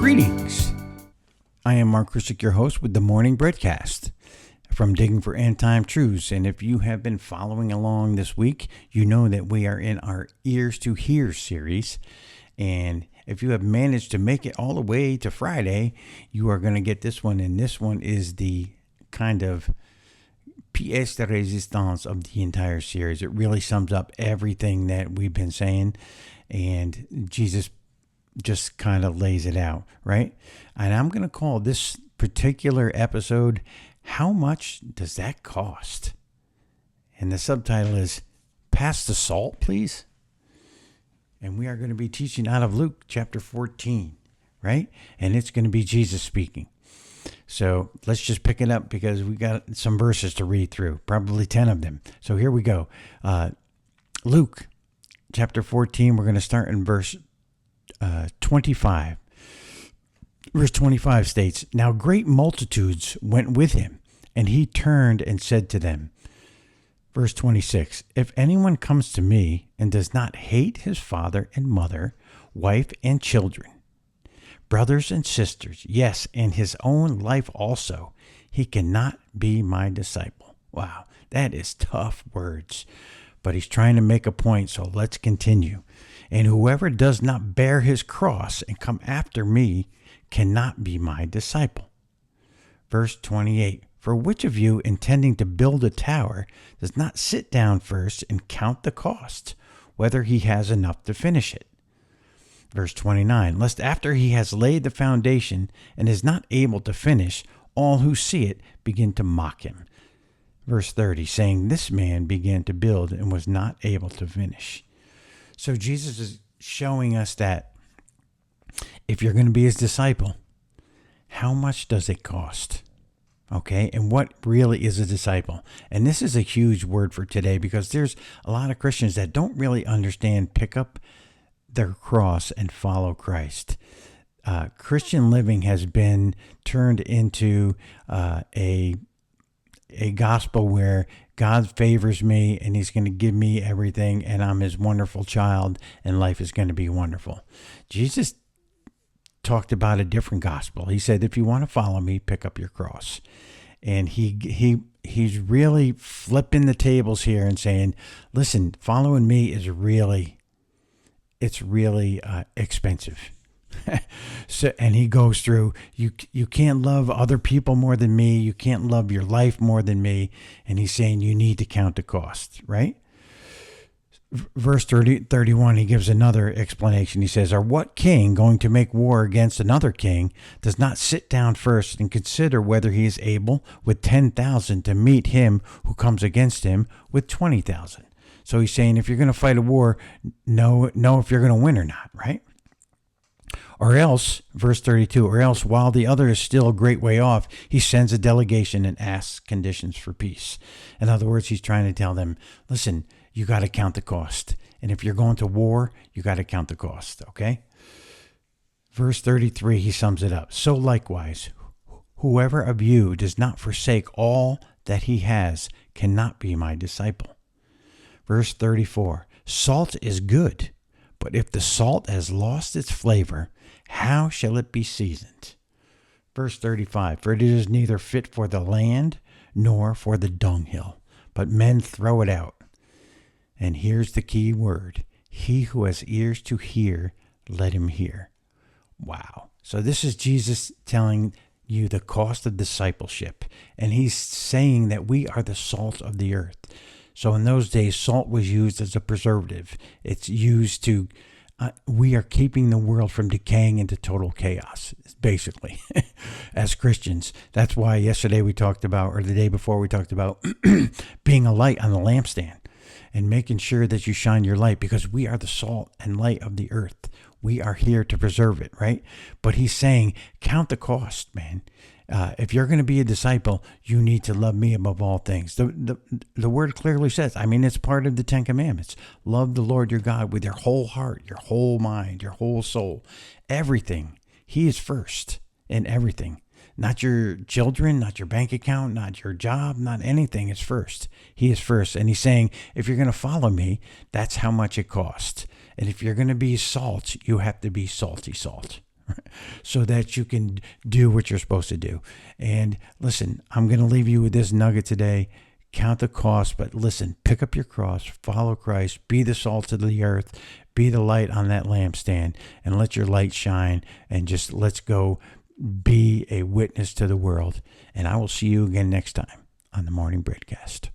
Greetings. I am Mark Kristick, your host with the Morning Breadcast from Digging for End Time Truths. And if you have been following along this week, you know that we are in our Ears to Hear series. And if you have managed to make it all the way to Friday, you are going to get this one. And this one is the kind of pièce de résistance of the entire series. It really sums up everything that we've been saying. And Jesus just kind of lays it out, right? And I'm going to call this particular episode, How Much Does That Cost? And the subtitle is, Pass the Salt, Please. And we are going to be teaching out of Luke chapter 14, right? And it's going to be Jesus speaking. So let's just pick it up because we got some verses to read through, probably 10 of them. So here we go. Luke chapter 14, we're going to start in verse 25. Verse 25 states, Now great multitudes went with him, and he turned and said to them, verse 26, If anyone comes to me and does not hate his father and mother, wife and children, brothers and sisters, yes, and his own life also, he cannot be my disciple. Wow, that is tough words. But he's trying to make a point, so let's continue. And whoever does not bear his cross and come after me cannot be my disciple. Verse 28, For which of you, intending to build a tower, does not sit down first and count the cost, whether he has enough to finish it? Verse 29, Lest after he has laid the foundation and is not able to finish, all who see it begin to mock him. Verse 30, saying, This man began to build and was not able to finish. So Jesus is showing us that if you're going to be his disciple, how much does it cost? Okay, and what really is a disciple? And this is a huge word for today because there's a lot of Christians that don't really understand pick up their cross and follow Christ. Christian living has been turned into a gospel where God favors me and he's going to give me everything and I'm his wonderful child and life is going to be wonderful. Jesus talked about a different gospel. He said, if you want to follow me, pick up your cross. And he's really flipping the tables here and saying, listen, following me is really expensive. So, and he goes through, you can't love other people more than me. You can't love your life more than me. And he's saying you need to count the cost, right? Verse 31, he gives another explanation. He says, Or what king going to make war against another king does not sit down first and consider whether he is able with 10,000 to meet him who comes against him with 20,000? So he's saying if you're going to fight a war, know if you're going to win or not, right? Or else, verse 32, or else while the other is still a great way off, he sends a delegation and asks conditions for peace. In other words, he's trying to tell them, listen, you got to count the cost. And if you're going to war, you got to count the cost, okay? Verse 33, he sums it up. So likewise, whoever of you does not forsake all that he has cannot be my disciple. Verse 34, salt is good, but if the salt has lost its flavor, how shall it be seasoned? Verse 35, For it is neither fit for the land nor for the dunghill, but men throw it out. And here's the key word. He who has ears to hear, let him hear. Wow. So this is Jesus telling you the cost of discipleship. And he's saying that we are the salt of the earth. So in those days, salt was used as a preservative. It's used to, we are keeping the world from decaying into total chaos, basically, as Christians. That's why yesterday we talked about, or the day before we talked about being a light on the lampstand and making sure that you shine your light because we are the salt and light of the earth. We are here to preserve it, right? But he's saying, count the cost, man. If you're going to be a disciple, you need to love me above all things. The word clearly says, I mean, it's part of the 10 Commandments. Love the Lord your God with your whole heart, your whole mind, your whole soul, everything. He is first in everything. Not your children, not your bank account, not your job, not anything is first. He is first. And he's saying, if you're going to follow me, that's how much it costs. And if you're going to be salt, you have to be salty salt. so that you can do what you're supposed to do. And listen, I'm going to leave you with this nugget today. Count the cost, but listen, pick up your cross, follow Christ, be the salt of the earth, be the light on that lampstand, and let your light shine, and just let's go be a witness to the world. And I will see you again next time on the Morning Breadcast.